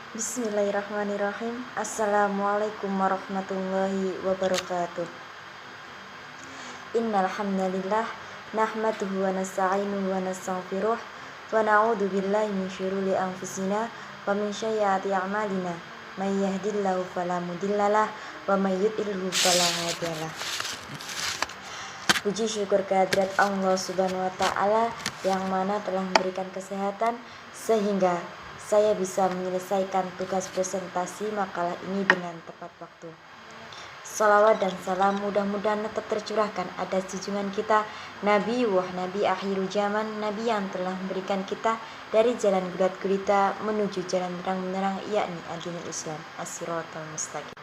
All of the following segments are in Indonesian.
Bismillahirrahmanirrahim. Assalamualaikum warahmatullahi wabarakatuh. Innal hamdalillah nahmaduhu wa nasta'inuhu wa nastaghfiruh wa na'udzu billahi min syururi anfusina wa min sayyiati a'malina. May yahdihillahu fala mudhillalah wa may yudhlilhu fala hadiyalah. Puji syukur kehadirat Allah Subhanahu wa taala yang mana telah memberikan kesehatan sehingga saya bisa menyelesaikan tugas presentasi makalah ini dengan tepat waktu. Salawat dan salam mudah-mudahan tetap tercurahkan atas junjungan kita Nabi akhirul zaman, Nabi yang telah memberikan kita dari jalan gulat gulita menuju jalan terang-benderang, yakni agama Islam, as-siratal mustaqim.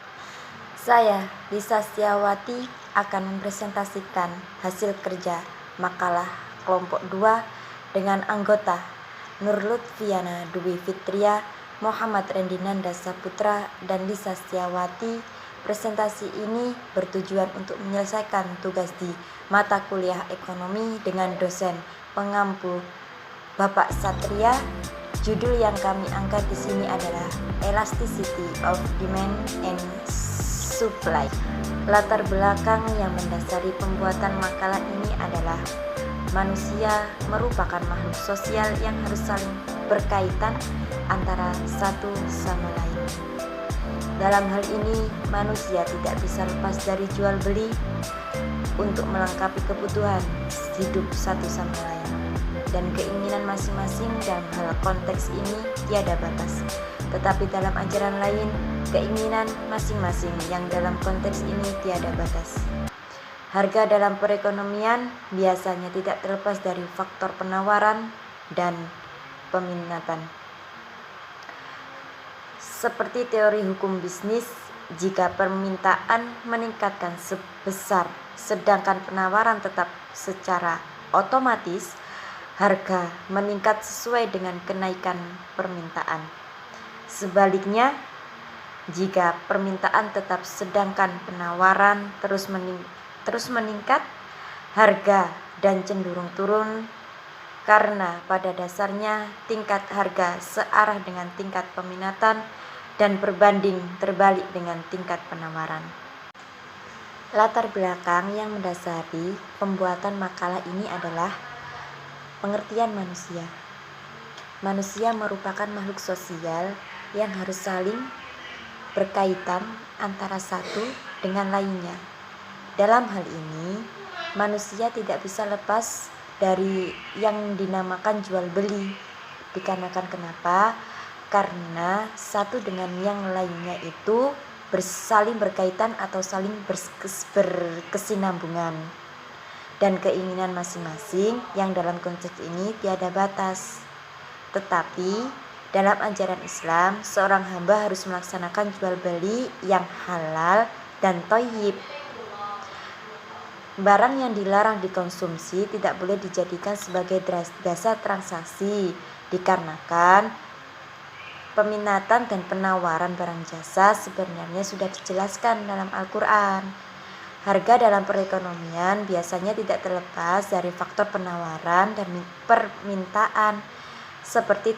Saya, Lisa Setiawati, akan mempresentasikan hasil kerja makalah kelompok 2 dengan anggota Nur Lutfiana Dwi Fitria, Muhammad Rendinanda Saputra, dan Lisa Setiawati. Presentasi ini bertujuan untuk menyelesaikan tugas di mata kuliah ekonomi dengan dosen pengampu Bapak Satria. Judul yang kami angkat di sini adalah Elasticity of Demand and Supply. Latar belakang yang mendasari pembuatan makalah ini adalah manusia merupakan makhluk sosial yang harus saling berkaitan antara satu sama lain. Dalam hal ini, manusia tidak bisa lepas dari jual beli untuk melengkapi kebutuhan hidup satu sama lain. Dan keinginan masing-masing dalam hal konteks ini tiada batas. Tetapi dalam ajaran lain, keinginan masing-masing yang dalam konteks ini tiada batas. Harga dalam perekonomian biasanya tidak terlepas dari faktor penawaran dan peminatan. Seperti teori hukum bisnis, jika permintaan meningkatkan sebesar sedangkan penawaran tetap, secara otomatis harga meningkat sesuai dengan kenaikan permintaan. Sebaliknya, jika permintaan tetap sedangkan penawaran terus meningkat, harga dan cenderung turun karena pada dasarnya tingkat harga searah dengan tingkat peminatan dan berbanding terbalik dengan tingkat penawaran. Latar belakang yang mendasari pembuatan makalah ini adalah pengertian manusia. Manusia merupakan makhluk sosial yang harus saling berkaitan antara satu dengan lainnya. Dalam hal ini, manusia tidak bisa lepas dari yang dinamakan jual beli. Dikarenakan kenapa? Karena satu dengan yang lainnya itu saling berkaitan atau saling berkesinambungan. Dan keinginan masing-masing yang dalam konteks ini tiada batas. Tetapi dalam ajaran Islam, seorang hamba harus melaksanakan jual beli yang halal dan thayyib. Barang yang dilarang dikonsumsi tidak boleh dijadikan sebagai dasar transaksi, dikarenakan peminatan dan penawaran barang jasa sebenarnya sudah dijelaskan dalam Al-Quran. Harga dalam perekonomian biasanya tidak terlepas dari faktor penawaran dan permintaan, seperti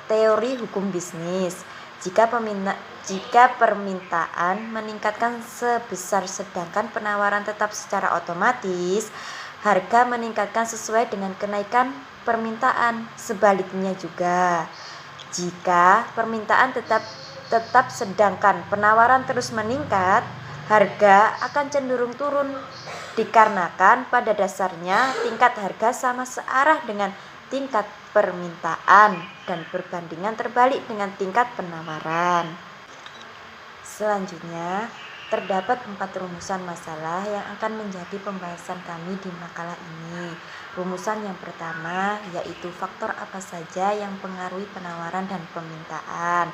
teori hukum bisnis. Jika permintaan meningkatkan sebesar sedangkan penawaran tetap, secara otomatis harga meningkatkan sesuai dengan kenaikan permintaan. Sebaliknya juga, jika permintaan tetap sedangkan penawaran terus meningkat, harga akan cenderung turun dikarenakan pada dasarnya tingkat harga sama searah dengan tingkat permintaan dan perbandingan terbalik dengan tingkat penawaran. Selanjutnya, terdapat 4 rumusan masalah yang akan menjadi pembahasan kami di makalah ini. Rumusan yang pertama yaitu faktor apa saja yang mempengaruhi penawaran dan permintaan.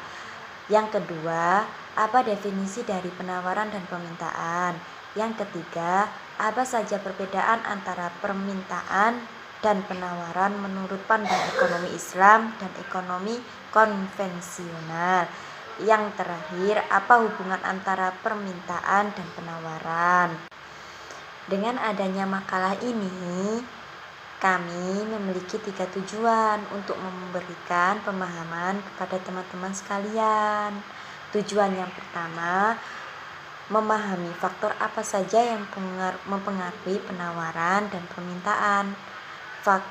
Yang kedua, apa definisi dari penawaran dan permintaan. Yang ketiga, apa saja perbedaan antara permintaan dan penawaran menurut pandang ekonomi Islam dan ekonomi konvensional. Yang terakhir, apa hubungan antara permintaan dan penawaran. Dengan adanya makalah ini, Kami memiliki 3 tujuan untuk memberikan pemahaman kepada teman-teman sekalian. Tujuan yang pertama, memahami faktor apa saja yang mempengaruhi penawaran dan permintaan.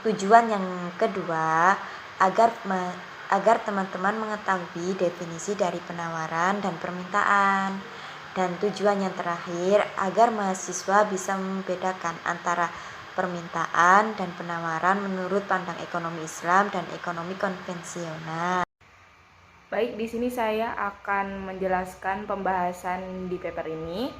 Tujuan yang kedua, agar teman-teman mengetahui definisi dari penawaran dan permintaan. Dan tujuan yang terakhir, agar mahasiswa bisa membedakan antara permintaan dan penawaran menurut pandang ekonomi Islam dan ekonomi konvensional. Baik, di sini saya akan menjelaskan pembahasan di paper ini.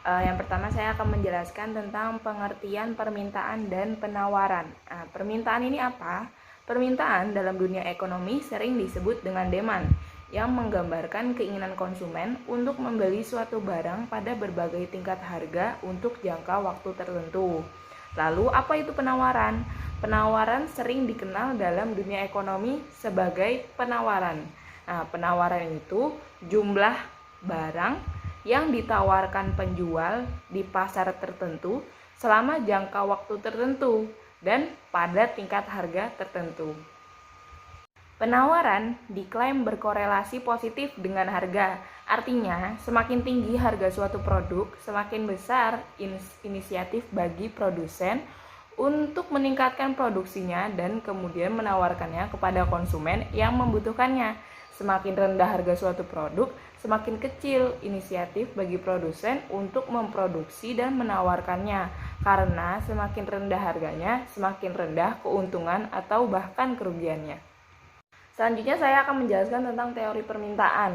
Yang pertama saya akan menjelaskan tentang pengertian permintaan dan penawaran. Permintaan ini apa? Permintaan dalam dunia ekonomi sering disebut dengan demand, yang menggambarkan keinginan konsumen untuk membeli suatu barang pada berbagai tingkat harga untuk jangka waktu tertentu. Lalu apa itu penawaran? Penawaran sering dikenal dalam dunia ekonomi sebagai penawaran. Nah, penawaran itu jumlah barang yang ditawarkan penjual di pasar tertentu selama jangka waktu tertentu dan pada tingkat harga tertentu. Penawaran diklaim berkorelasi positif dengan harga. Artinya, semakin tinggi harga suatu produk, semakin besar inisiatif bagi produsen untuk meningkatkan produksinya dan kemudian menawarkannya kepada konsumen yang membutuhkannya. Semakin rendah harga suatu produk, semakin kecil inisiatif bagi produsen untuk memproduksi dan menawarkannya. Karena semakin rendah harganya, semakin rendah keuntungan atau bahkan kerugiannya. Selanjutnya saya akan menjelaskan tentang teori permintaan.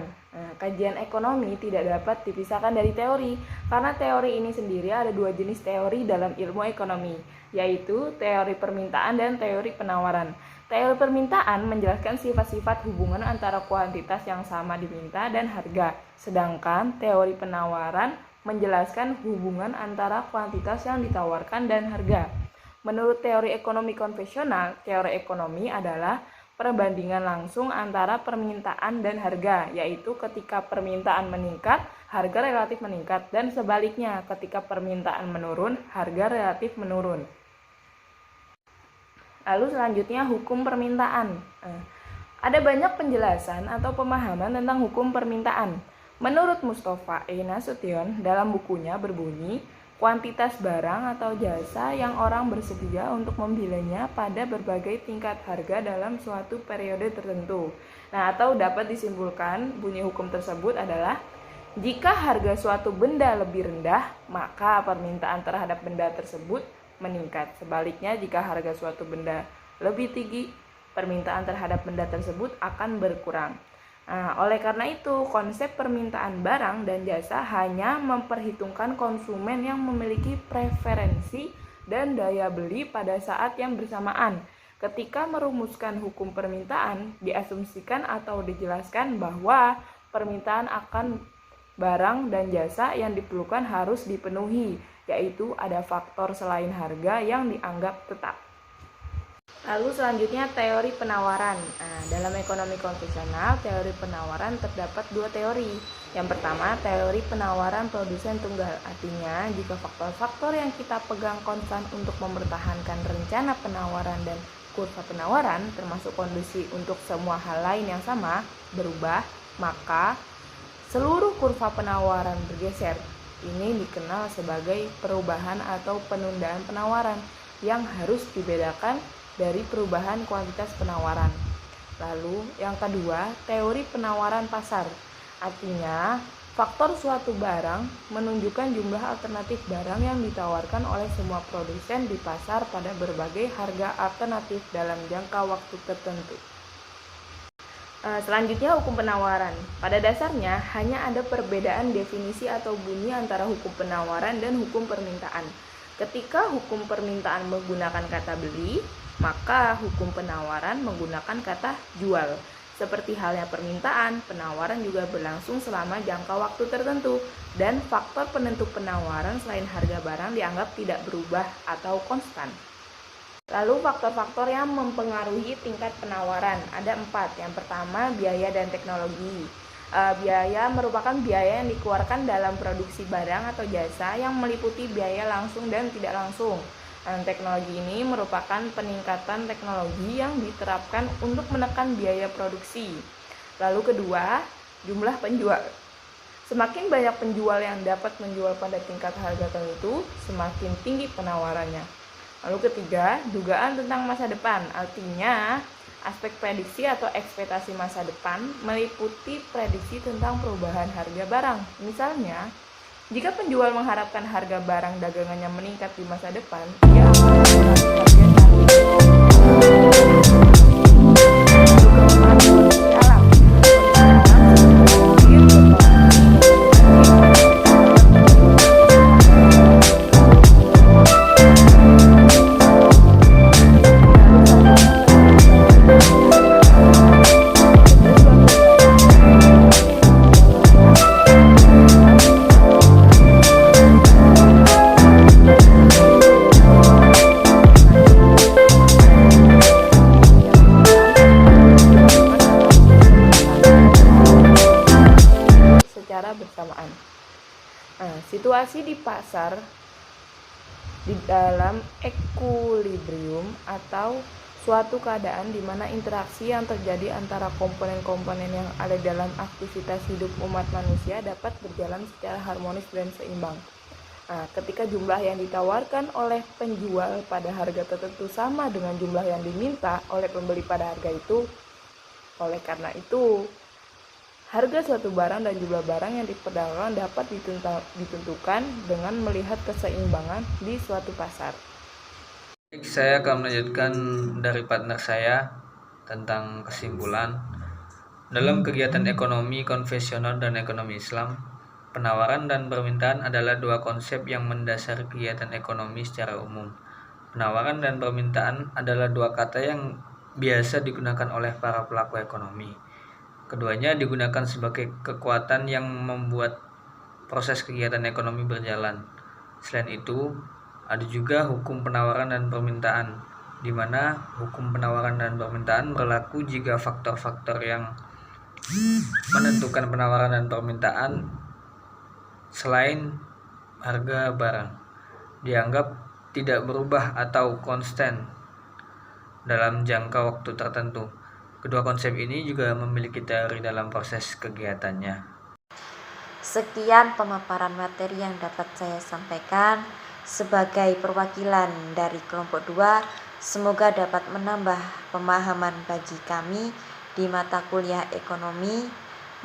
Kajian ekonomi tidak dapat dipisahkan dari teori, karena teori ini sendiri ada 2 jenis teori dalam ilmu ekonomi, yaitu teori permintaan dan teori penawaran. Teori permintaan menjelaskan sifat-sifat hubungan antara kuantitas yang sama diminta dan harga, sedangkan teori penawaran menjelaskan hubungan antara kuantitas yang ditawarkan dan harga. Menurut teori ekonomi konvensional, teori ekonomi adalah perbandingan langsung antara permintaan dan harga, yaitu ketika permintaan meningkat, harga relatif meningkat, dan sebaliknya ketika permintaan menurun, harga relatif menurun. Lalu selanjutnya hukum permintaan. Ada banyak penjelasan atau pemahaman tentang hukum permintaan. Menurut Mustafa E. Nasution dalam bukunya berbunyi, kuantitas barang atau jasa yang orang bersedia untuk membelinya pada berbagai tingkat harga dalam suatu periode tertentu. Atau dapat disimpulkan bunyi hukum tersebut adalah jika harga suatu benda lebih rendah, maka permintaan terhadap benda tersebut meningkat. Sebaliknya, jika harga suatu benda lebih tinggi, permintaan terhadap benda tersebut akan berkurang. Oleh karena itu, konsep permintaan barang dan jasa hanya memperhitungkan konsumen yang memiliki preferensi dan daya beli pada saat yang bersamaan. Ketika merumuskan hukum permintaan, diasumsikan atau dijelaskan bahwa permintaan akan barang dan jasa yang diperlukan harus dipenuhi, yaitu ada faktor selain harga yang dianggap tetap. Lalu selanjutnya teori penawaran. Dalam ekonomi konvensional, teori penawaran terdapat 2 teori. Yang pertama, teori penawaran produsen tunggal. Artinya, jika faktor-faktor yang kita pegang konstan untuk mempertahankan rencana penawaran dan kurva penawaran, termasuk kondisi untuk semua hal lain yang sama, berubah, maka seluruh kurva penawaran bergeser. Ini dikenal sebagai perubahan atau penundaan penawaran yang harus dibedakan dari perubahan kuantitas penawaran. Lalu yang kedua, teori penawaran pasar. Artinya, faktor suatu barang menunjukkan jumlah alternatif barang yang ditawarkan oleh semua produsen di pasar pada berbagai harga alternatif dalam jangka waktu tertentu. Selanjutnya hukum penawaran. Pada dasarnya hanya ada perbedaan definisi atau bunyi antara hukum penawaran dan hukum permintaan. Ketika hukum permintaan menggunakan kata beli, maka hukum penawaran menggunakan kata jual. Seperti halnya permintaan, penawaran juga berlangsung selama jangka waktu tertentu dan faktor penentu penawaran selain harga barang dianggap tidak berubah atau konstan. Lalu faktor-faktor yang mempengaruhi tingkat penawaran ada 4. Yang pertama, biaya dan teknologi. Biaya merupakan biaya yang dikeluarkan dalam produksi barang atau jasa yang meliputi biaya langsung dan tidak langsung. Teknologi ini merupakan peningkatan teknologi yang diterapkan untuk menekan biaya produksi. Lalu kedua, jumlah penjual. Semakin banyak penjual yang dapat menjual pada tingkat harga tertentu, semakin tinggi penawarannya. Lalu ketiga, dugaan tentang masa depan. Artinya, aspek prediksi atau ekspektasi masa depan meliputi prediksi tentang perubahan harga barang. Misalnya, jika penjual mengharapkan harga barang dagangannya meningkat di masa depan, ia akan mengurangi harga saat secara bersamaan. Situasi di pasar di dalam equilibrium atau suatu keadaan di mana interaksi yang terjadi antara komponen-komponen yang ada dalam aktivitas hidup umat manusia dapat berjalan secara harmonis dan seimbang. Ketika jumlah yang ditawarkan oleh penjual pada harga tertentu sama dengan jumlah yang diminta oleh pembeli pada harga itu, oleh karena itu, harga suatu barang dan jumlah barang yang diperdagangkan dapat ditentukan dengan melihat keseimbangan di suatu pasar. Saya akan melanjutkan dari partner saya tentang kesimpulan. Dalam kegiatan ekonomi konvensional dan ekonomi Islam, penawaran dan permintaan adalah dua konsep yang mendasari kegiatan ekonomi secara umum. Penawaran dan permintaan adalah dua kata yang biasa digunakan oleh para pelaku ekonomi. Keduanya digunakan sebagai kekuatan yang membuat proses kegiatan ekonomi berjalan. Selain itu, ada juga hukum penawaran dan permintaan, di mana hukum penawaran dan permintaan berlaku jika faktor-faktor yang menentukan penawaran dan permintaan selain harga barang dianggap tidak berubah atau konstan dalam jangka waktu tertentu. Kedua konsep ini juga memiliki teori dalam proses kegiatannya. Sekian pemaparan materi yang dapat saya sampaikan sebagai perwakilan dari kelompok 2. Semoga dapat menambah pemahaman bagi kami di mata kuliah ekonomi.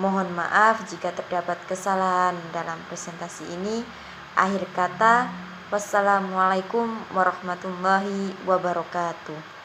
Mohon maaf jika terdapat kesalahan dalam presentasi ini. Akhir kata, wassalamualaikum warahmatullahi wabarakatuh.